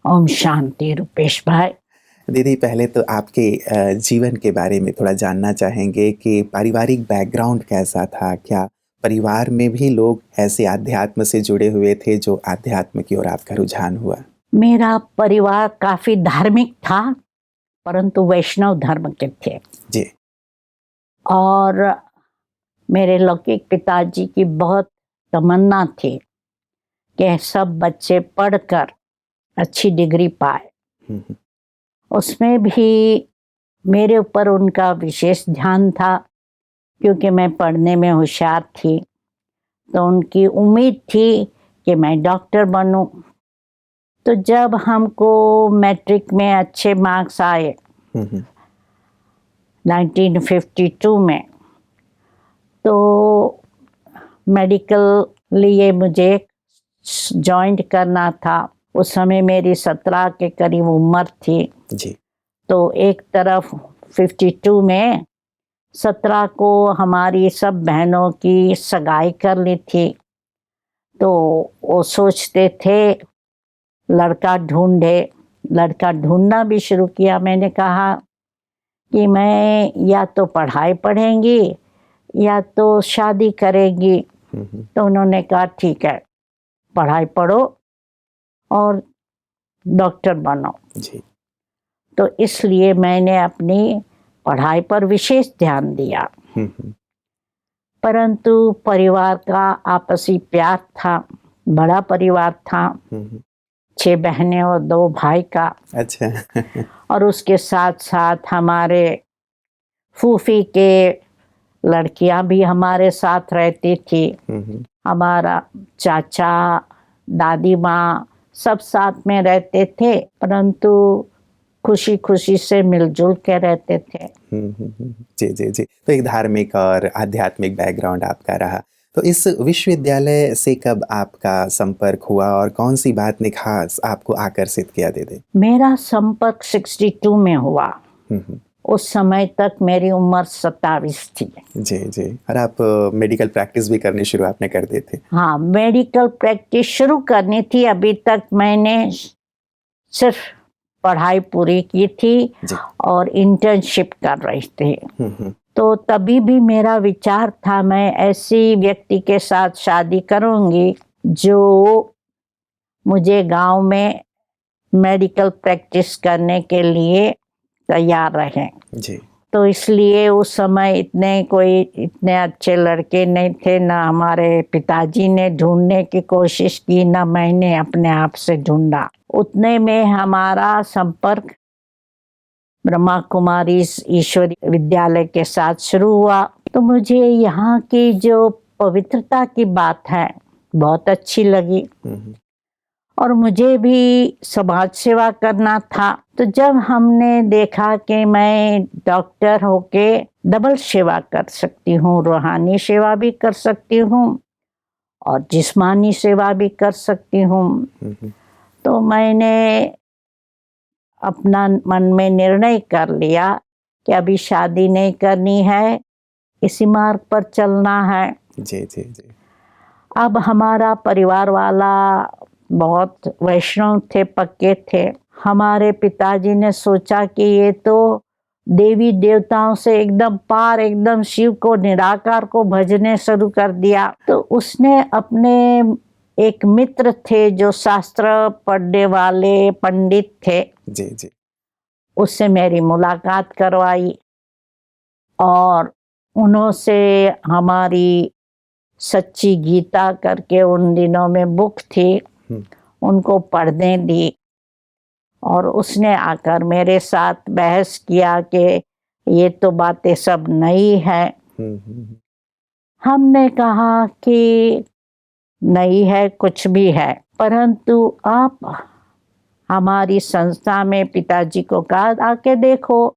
ओम शांति रूपेश भाई। दीदी, पहले तो आपके जीवन के बारे में थोड़ा जानना चाहेंगे कि पारिवारिक बैकग्राउंड कैसा था? क्या परिवार में भी लोग ऐसे आध्यात्म से जुड़े हुए थे जो आध्यात्म की ओर आपका रुझान हुआ? मेरा परिवार काफी धार्मिक था, परंतु वैष्णव धर्म के थे। जी। और मेरे लौकिक पिताजी की बहुत तमन्ना थी कि सब बच्चे पढ़कर अच्छी डिग्री पाए। हम्म। उसमें भी मेरे ऊपर उनका विशेष ध्यान था, क्योंकि मैं पढ़ने में होशियार थी। तो उनकी उम्मीद थी कि मैं डॉक्टर बनूं। तो जब हमको मैट्रिक में अच्छे मार्क्स आए हम्म। 1952 में, तो मेडिकल लिए मुझे जॉइंट करना था। उस समय मेरी 17 के करीब उम्र थी। जी। तो एक तरफ 52 में 17 को हमारी सब बहनों की सगाई कर ली थी। तो वो सोचते थे लड़का ढूंढे। लड़का ढूंढना भी शुरू किया। मैंने कहा कि मैं या तो पढ़ाई पढ़ेंगी या तो शादी करेंगी। तो उन्होंने कहा ठीक है, पढ़ाई पढ़ो और डॉक्टर बनो। जी। तो इसलिए मैंने अपनी पढ़ाई पर विशेष ध्यान दिया। हम्म। परंतु परिवार का आपसी प्यार था, बड़ा परिवार था, 6 बहनें और 2 भाई का। अच्छा। और उसके साथ साथ हमारे फूफी के लड़कियां भी हमारे साथ रहती थी। हमारा चाचा, दादी माँ सब साथ में रहते थे, परंतु खुशी खुशी से मिलजुल के रहते थे। जी जी जी। तो एक धार्मिक और आध्यात्मिक बैकग्राउंड आपका रहा। तो इस विश्वविद्यालय से कब आपका संपर्क हुआ और कौन सी बात ने खास आपको आकर्षित किया दीदी? मेरा संपर्क 62 में हुआ। उस समय तक मेरी उम्र 27 थी। जी जी। और आप मेडिकल प्रैक्टिस भी करनी शुरू आपने कर दी थी? हाँ, मेडिकल प्रैक्टिस शुरू करनी थी। अभी तक मैंने सिर्फ पढ़ाई पूरी की थी और इंटर्नशिप कर रही थी। तो तभी भी मेरा विचार था मैं ऐसी व्यक्ति के साथ शादी करूंगी जो मुझे गांव में मेडिकल प्रैक्टिस करने के लिए तैयार रहें। जी। तो इसलिए उस समय इतने अच्छे लड़के नहीं थे। ना हमारे पिताजी ने ढूंढने की कोशिश की, ना मैंने अपने आप से ढूंढा। उतने में हमारा संपर्क ब्रह्मा कुमारी ईश्वरी विद्यालय के साथ शुरू हुआ। तो मुझे यहाँ की जो पवित्रता की बात है बहुत अच्छी लगी और मुझे भी समाज सेवा करना था। तो जब हमने देखा कि मैं डॉक्टर होके डबल सेवा कर सकती हूँ, रूहानी सेवा भी कर सकती हूँ और जिस्मानी सेवा भी कर सकती हूँ, तो मैंने अपना मन में निर्णय कर लिया कि अभी शादी नहीं करनी है, इसी मार्ग पर चलना है। जी जी जी। अब हमारा परिवार वाला बहुत वैष्णव थे, पक्के थे। हमारे पिताजी ने सोचा कि ये तो देवी देवताओं से एकदम पार, एकदम शिव को, निराकार को भजने शुरू कर दिया। तो उसने अपने एक मित्र थे जो शास्त्र पढ़ने वाले पंडित थे, जी जी। उससे मेरी मुलाकात करवाई और उन्होंने हमारी सच्ची गीता करके उन दिनों में बुक थी, उनको पढ़ने दी। और उसने आकर मेरे साथ बहस किया कि ये तो बातें सब नई है। हमने कहा कि नई है, कुछ भी है, परंतु आप हमारी संस्था में पिताजी को कहा आके देखो,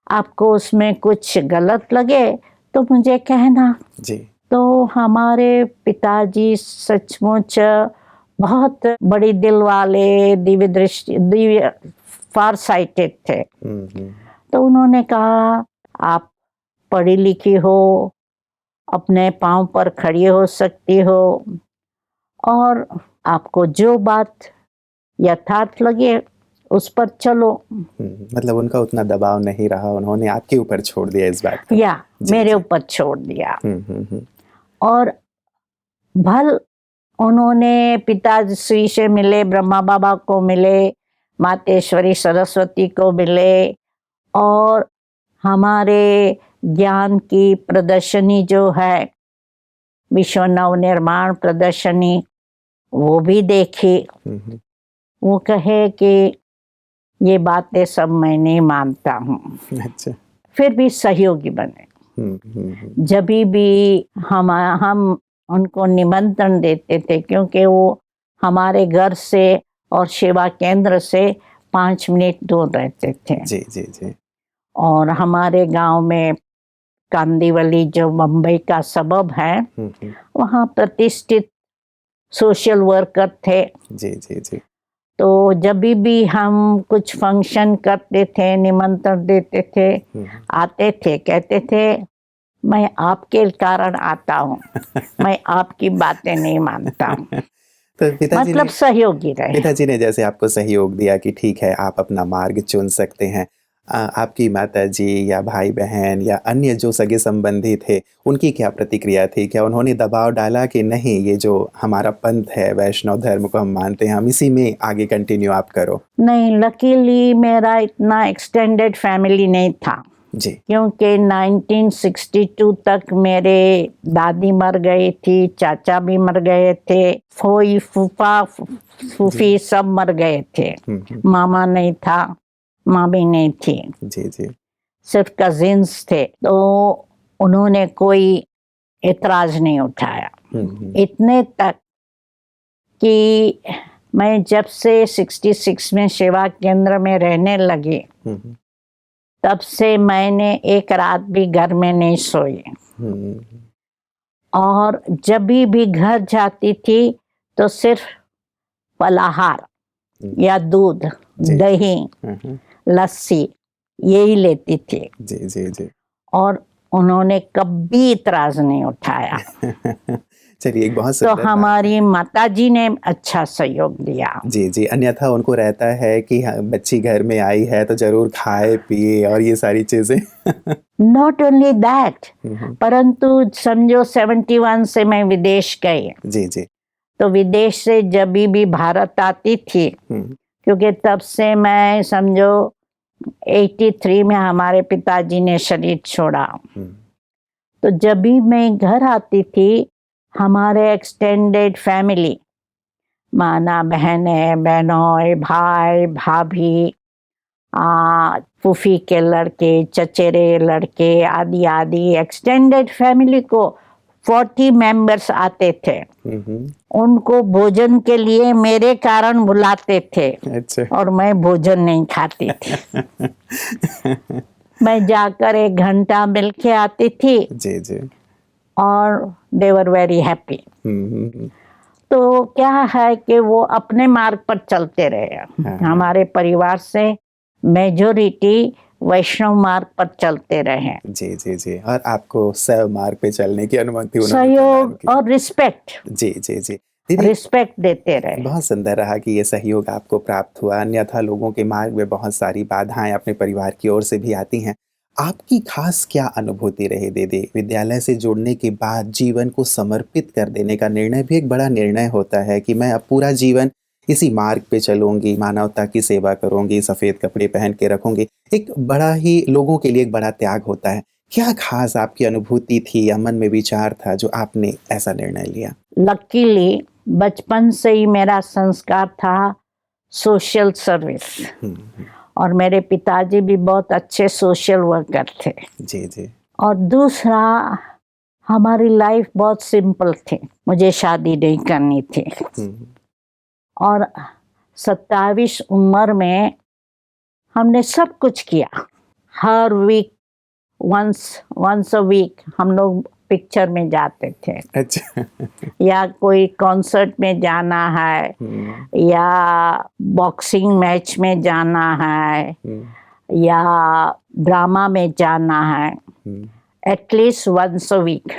आपको उसमें कुछ गलत लगे तो मुझे कहना। जी। तो हमारे पिताजी सचमुच बहुत बड़ी दिल वाले, दिव्य फार साइटेड थे। तो उन्होंने कहा आप पढ़ी लिखी हो, अपने पांव पर खड़ी हो सकती हो और आपको जो बात यथार्थ लगे उस पर चलो। मतलब उनका उतना दबाव नहीं रहा, उन्होंने आपके ऊपर छोड़ दिया इस बात को। या जी, मेरे जी। ऊपर छोड़ दिया। हम्म। और भल उन्होंने पिताश्री से मिले, ब्रह्मा बाबा को मिले, मातेश्वरी सरस्वती को मिले, और हमारे ज्ञान की प्रदर्शनी जो है, विश्व नवनिर्माण प्रदर्शनी, वो भी देखी। वो कहे कि ये बातें सब मैं नहीं मानता हूँ, अच्छा। फिर भी सहयोगी बने। जब भी हम उनको निमंत्रण देते थे, क्योंकि वो हमारे घर से और सेवा केंद्र से 5 मिनट दूर रहते थे। जी जी जी। और हमारे गांव में कांदिवली, जो मुंबई का सबब है, वहाँ प्रतिष्ठित सोशल वर्कर थे। जी जी जी। तो जब भी हम कुछ फंक्शन करते थे, निमंत्रण देते थे, आते थे, कहते थे मैं आपके कारण आता हूँ, मैं आपकी बातें नहीं मानता हूँ। तो मतलब सहयोगी रहे। पिताजी ने जैसे आपको सहयोग दिया कि ठीक है आप अपना मार्ग चुन सकते हैं, आपकी माताजी या भाई बहन या अन्य जो सगे संबंधी थे, उनकी क्या प्रतिक्रिया थी? क्या उन्होंने दबाव डाला कि नहीं, ये जो हमारा पंथ है, वैष्णव धर्म को हम मानते हैं, हम इसी में आगे कंटिन्यू आप करो? नहीं, लकीली मेरा इतना एक्सटेंडेड फैमिली नहीं था जी। क्योंकि 1962 तक मेरे दादी मर गई थी, चाचा भी मर गए थे, फोई फूफा फूफी सब मर गए थे। मामा नहीं था, माँ भी नहीं थी। जी जी। सिर्फ कजिन्स थे। तो उन्होंने कोई एतराज नहीं उठाया। इतने तक कि मैं जब से 66 में सेवा केंद्र में रहने लगी, तब से मैंने एक रात भी घर में नहीं सोई। और जब भी घर जाती थी तो सिर्फ फलाहार या दूध, दही, लस्सी यही लेती थी। जी जी जी। और उन्होंने कभी इतराज नहीं उठाया। चलिए, एक बहुत तो सुंदर बात है। हमारी माताजी ने अच्छा सहयोग दिया। जी जी। अन्यथा उनको रहता है कि बच्ची घर में आई है तो जरूर खाए पिए और ये सारी चीजें। नॉट ओनली दैट, परंतु समझो 71 से मैं विदेश गई। जी जी। तो विदेश से जब भी भारत आती थी, क्योंकि तब से मैं समझो 83 में हमारे पिताजी ने शरीर छोड़ा, तो जब भी मैं घर आती थी, हमारे एक्सटेंडेड फैमिली, माना बहनें, बहनों, भाई भाभी, फूफी के लड़के, चचेरे लड़के, आदि आदि एक्सटेंडेड फैमिली को 40 मेंबर्स आते थे। उनको भोजन के लिए मेरे कारण बुलाते थे। अच्छा। और मैं भोजन नहीं खाती थी। मैं जाकर 1 घंटा मिल के आती थी। जी जी। और दे वर वेरी हैप्पी। तो क्या है कि वो अपने मार्ग पर चलते रहे। हमारे परिवार से मेजॉरिटी वैष्णव मार्ग पर चलते रहे। जी जी जी। और आपको सह मार्ग पे चलने की अनुमति उन्होंने सहयोग और रिस्पेक्ट। जी जी जी। रिस्पेक्ट देते रहे। बहुत सुंदर रहा कि ये सहयोग आपको प्राप्त हुआ, अन्यथा लोगों के मार्ग में बहुत सारी बाधाएं अपने परिवार की ओर से भी आती हैं। आपकी खास क्या अनुभूति रही दीदी? विद्यालय से जुड़ने के बाद जीवन को समर्पित कर देने का निर्णय भी एक बड़ा निर्णय होता है कि मैं अब पूरा जीवन इसी मार्ग पे चलूंगी, मानवता की सेवा करूंगी, सफेद कपड़े पहन के रखूंगी। एक बड़ा ही, लोगों के लिए एक बड़ा त्याग होता है। क्या खास आपकी अनुभूति थी या मन में विचार था जो आपने ऐसा निर्णय लिया? लकीली बचपन से ही मेरा संस्कार था सोशल सर्विस। और मेरे पिताजी भी बहुत अच्छे सोशल वर्कर थे। जी जी। और दूसरा, हमारी लाइफ बहुत सिंपल थी। मुझे शादी नहीं करनी थी। और 27 उम्र में हमने सब कुछ किया। हर वीक वंस अ वीक हम लोग पिक्चर में जाते थे। अच्छा। या कोई कॉन्सर्ट में जाना है, या बॉक्सिंग मैच में जाना है, या ड्रामा में जाना है। At least once a week,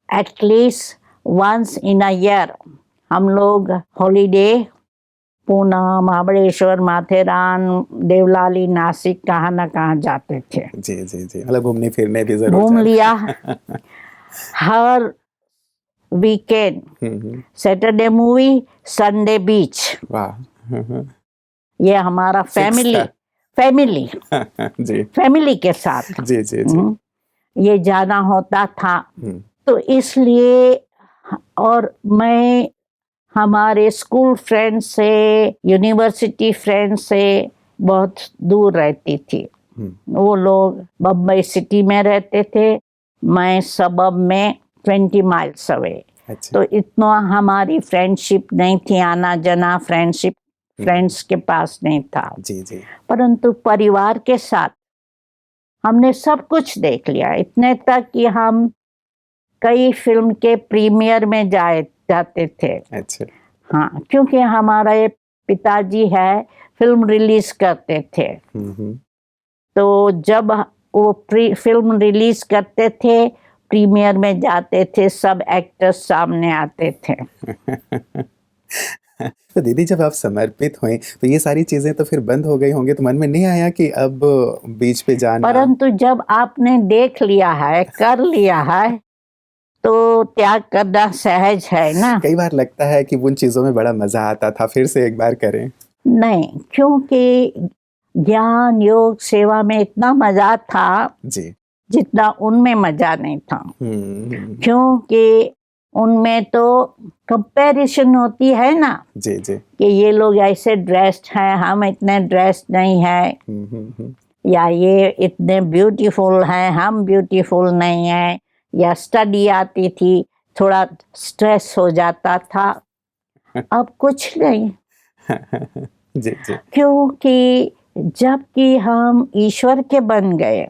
at least once in a year हम लोग हॉलीडे पूना, महाबलेश्वर, माथेरान, देवलाली, नासिक, कहाँ ना कहाँ जाते थे। जी जी जी, मतलब घूमने फिरने भी जरूर घूम जाते। लिया हर वीकेंड, सैटरडे मूवी, संडे बीच। वाह। ये हमारा फिक्स फैमिली था। फैमिली जी फैमिली के साथ जी जी जी। ये जाना होता था। हम्म, तो इसलिए और मैं हमारे स्कूल फ्रेंड से, यूनिवर्सिटी फ्रेंड से बहुत दूर रहती थी। वो लोग बम्बई सिटी में रहते थे, मैं सबब में 20 माइल्स अवे। अच्छा। तो इतना हमारी फ्रेंडशिप नहीं थी, आना जाना फ्रेंडशिप फ्रेंड्स के पास नहीं था। जी जी। परंतु परिवार के साथ हमने सब कुछ देख लिया, इतने तक कि हम कई फिल्म के प्रीमियर में जाते थे। अच्छा। हाँ, क्योंकि हमारे पिताजी है फिल्म रिलीज करते थे। तो जब वो फिल्म रिलीज करते थे, प्रीमियर में जाते थे, सब एक्टर्स सामने आते थे। तो दीदी जब आप समर्पित हुए तो ये सारी चीजें तो फिर बंद हो गई होंगी, तो मन में नहीं आया कि अब बीच पे जाना? परंतु जब आपने देख लिया है, कर लिया है, तो त्याग करना सहज है ना। कई बार लगता है कि उन चीजों में बड़ा मजा आता था, फिर से एक बार करें। नहीं, क्योंकि ज्ञान योग सेवा में इतना मजा था जी। जितना उनमें मजा नहीं था। क्योंकि उनमें तो कंपैरिजन होती है ना जी जी। कि ये लोग ऐसे ड्रेस्ड हैं, हम इतने ड्रेस्ड नहीं है, या ये इतने ब्यूटीफुल हैं, हम ब्यूटीफुल नहीं है, या स्टडी आती थी, थोड़ा स्ट्रेस हो जाता था। अब कुछ नहीं, जी जी। क्योंकि जबकि हम ईश्वर के बन गए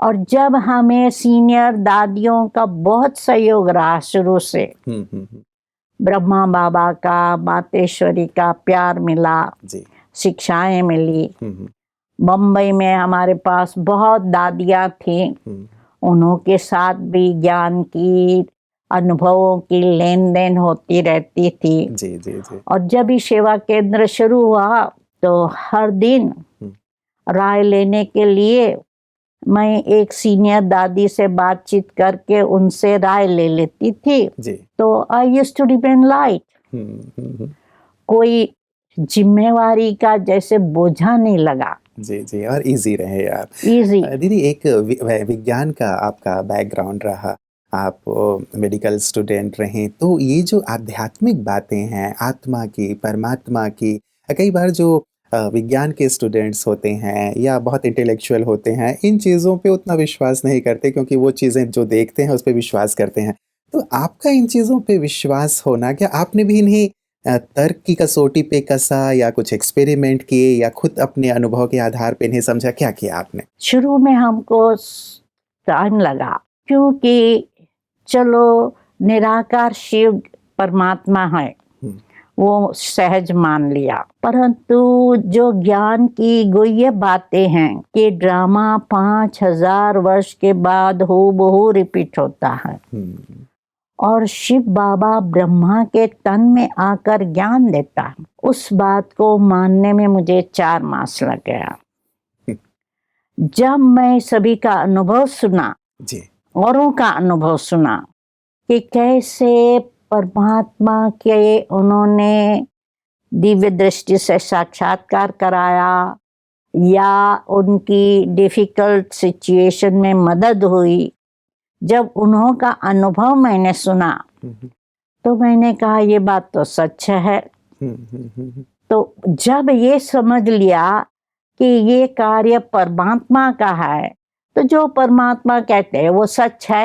और जब हमें सीनियर दादियों का बहुत सहयोग रहा शुरू से, ब्रह्मा बाबा का, मातेश्वरी का प्यार मिला, शिक्षाएं मिली। बम्बई में हमारे पास बहुत दादियाँ थी, उन्हों के साथ भी ज्ञान की, अनुभवों की लेन देन होती रहती थी। जी जी जी। और जब ही सेवा केंद्र शुरू हुआ तो हर दिन राय लेने के लिए मैं एक सीनियर दादी से बातचीत करके उनसे राय ले लेती थी। जी। तो I used to remain light, कोई जिम्मेवारी का जैसे बोझा नहीं लगा। जी जी, और इजी रहे आप। इजी। दीदी एक विज्ञान का आपका बैकग्राउंड रहा, आप मेडिकल स्टूडेंट रहे, तो ये जो आध्यात्मिक बातें हैं आत्मा की, परमात्मा की, कई बार जो विज्ञान के स्टूडेंट्स होते हैं या बहुत इंटेलेक्चुअल होते हैं, इन चीज़ों पे उतना विश्वास नहीं करते क्योंकि वो चीज़ें जो देखते हैं उस पे विश्वास करते हैं। तो आपका इन चीज़ों पे विश्वास होना, क्या आपने भी इन्हें तर्क की कसौटी पे कसा या कुछ एक्सपेरिमेंट किए या खुद अपने अनुभव के आधार पे इन्हें समझा, क्या किया आपने? शुरू में हमको टाइम लगा, क्योंकि चलो निराकार शिव परमात्मा है, वो सहज मान लिया। परंतु जो ज्ञान की गुह्य बातें हैं कि ड्रामा 5000 वर्ष के बाद हूबहू रिपीट होता है, और शिव बाबा ब्रह्मा के तन में आकर ज्ञान देता है, उस बात को मानने में मुझे 4 मास लग गया। जब मैं सभी का अनुभव सुना जी। औरों का अनुभव सुना कि कैसे परमात्मा के उन्होंने दिव्य दृष्टि से साक्षात्कार कराया या उनकी डिफिकल्ट सिचुएशन में मदद हुई, जब उन्हों का अनुभव मैंने सुना तो मैंने कहा ये बात तो सच है। तो जब ये समझ लिया कि ये कार्य परमात्मा का है, तो जो परमात्मा कहते हैं वो सच है।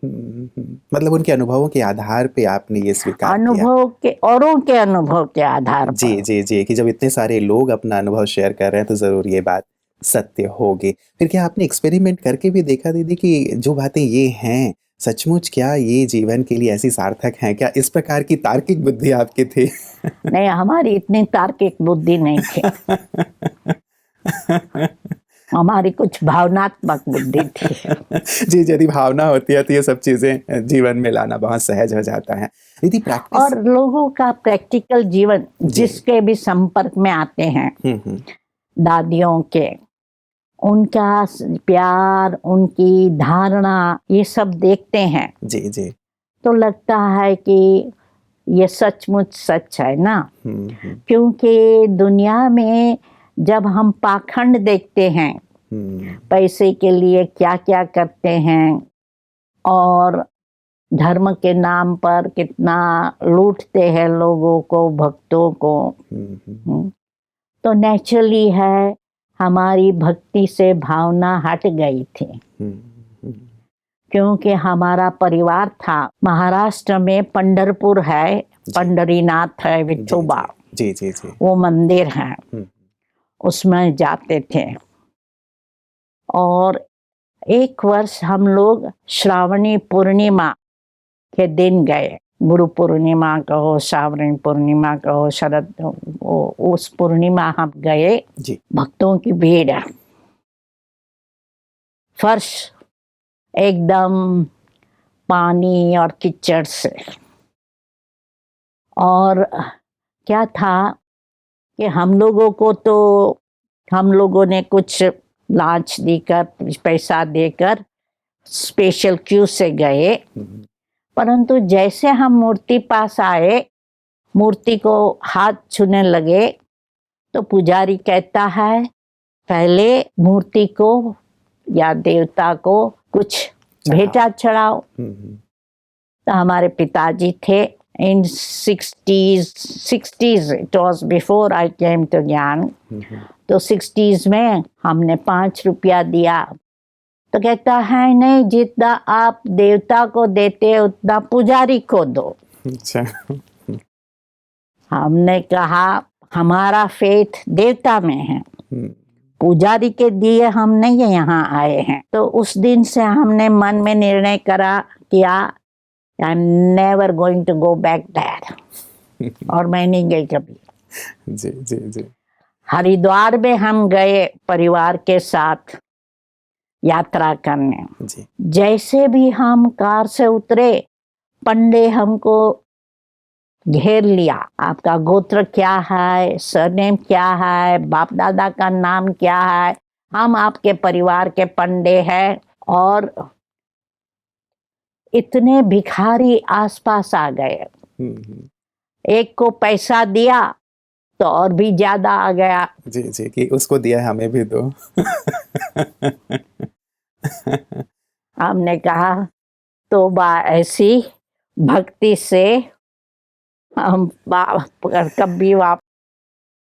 मतलब उनके अनुभवों के आधार पे आपने ये स्वीकार किया? अनुभव के, औरों के अनुभव के आधार जी पर। जी जी, कि जब इतने सारे लोग अपना अनुभव शेयर कर रहे हैं तो जरूर ये बात सत्य होगी। फिर क्या आपने एक्सपेरिमेंट करके भी देखा दीदी कि जो बातें ये हैं सचमुच क्या ये जीवन के लिए ऐसी सार्थक हैं? क्या इस प्रकार की तार्किक बुद्धि आपकी थी? नहीं, हमारी इतनी तार्किक बुद्धि नहीं थी। हमारी कुछ भावनात्मक बुद्धि थी। जी, यदि भावना होती है तो ये सब चीज़ें जीवन में लाना बहुत सहज हो जाता है। यदि प्रैक्टिस और लोगों का प्रैक्टिकल जीवन जी। जिसके भी संपर्क में आते हैं, हुँ। दादियों के, उनका प्यार, उनकी धारणा, ये सब देखते हैं जी। तो लगता है कि ये सचमुच सच है ना। हुँ। क्योंकि दुनिया में जब हम पाखंड देखते हैं, पैसे के लिए क्या क्या करते हैं और धर्म के नाम पर कितना लूटते हैं लोगों को, भक्तों को, तो नेचुरली है हमारी भक्ति से भावना हट गई थी। क्योंकि हमारा परिवार था महाराष्ट्र में, पंढरपुर है, पंढरीनाथ है, विठोबा, जी। वो मंदिर है, उसमें जाते थे। और एक वर्ष हम लोग श्रावणी पूर्णिमा के दिन गए, गुरु पूर्णिमा कहो, श्रावणी पूर्णिमा कहो, शरद, उस पूर्णिमा हम गए जी। भक्तों की भीड़, फर्श एकदम पानी और कीचड़ से। और क्या था कि हम लोगों ने कुछ लांच देकर, पैसा देकर स्पेशल क्यू से गए, परंतु जैसे हम मूर्ति पास आए, मूर्ति को हाथ छूने लगे तो पुजारी कहता है पहले मूर्ति को या देवता को कुछ भेंटा चढ़ाओ। तो हमारे पिताजी थे in 60s, it was before I came to ज्ञान, तो 60s में हमने 5 रुपया दिया। तो कहता है नहीं, जितना आप देवता को देते उतना पुजारी को दो। अच्छा। हमने कहा हमारा फेथ देवता में है, पुजारी के दिए हम नहीं यहाँ आए हैं। तो उस दिन से हमने मन में निर्णय किया I am never going to go back there, और मैं नहीं गई कभी। जी। हरिद्वार में हम गए परिवार के साथ यात्रा करने जी। जैसे भी हम कार से उतरे, पंडे हमको घेर लिया, आपका गोत्र क्या है, सरनेम क्या है, बाप दादा का नाम क्या है, हम आपके परिवार के पंडे हैं। और इतने भिखारी आसपास आ गए, एक को पैसा दिया तो और भी ज्यादा आ गया। जी कि उसको दिया है हमें भी दो। हमने कहा तो ऐसी भक्ति से हम कभी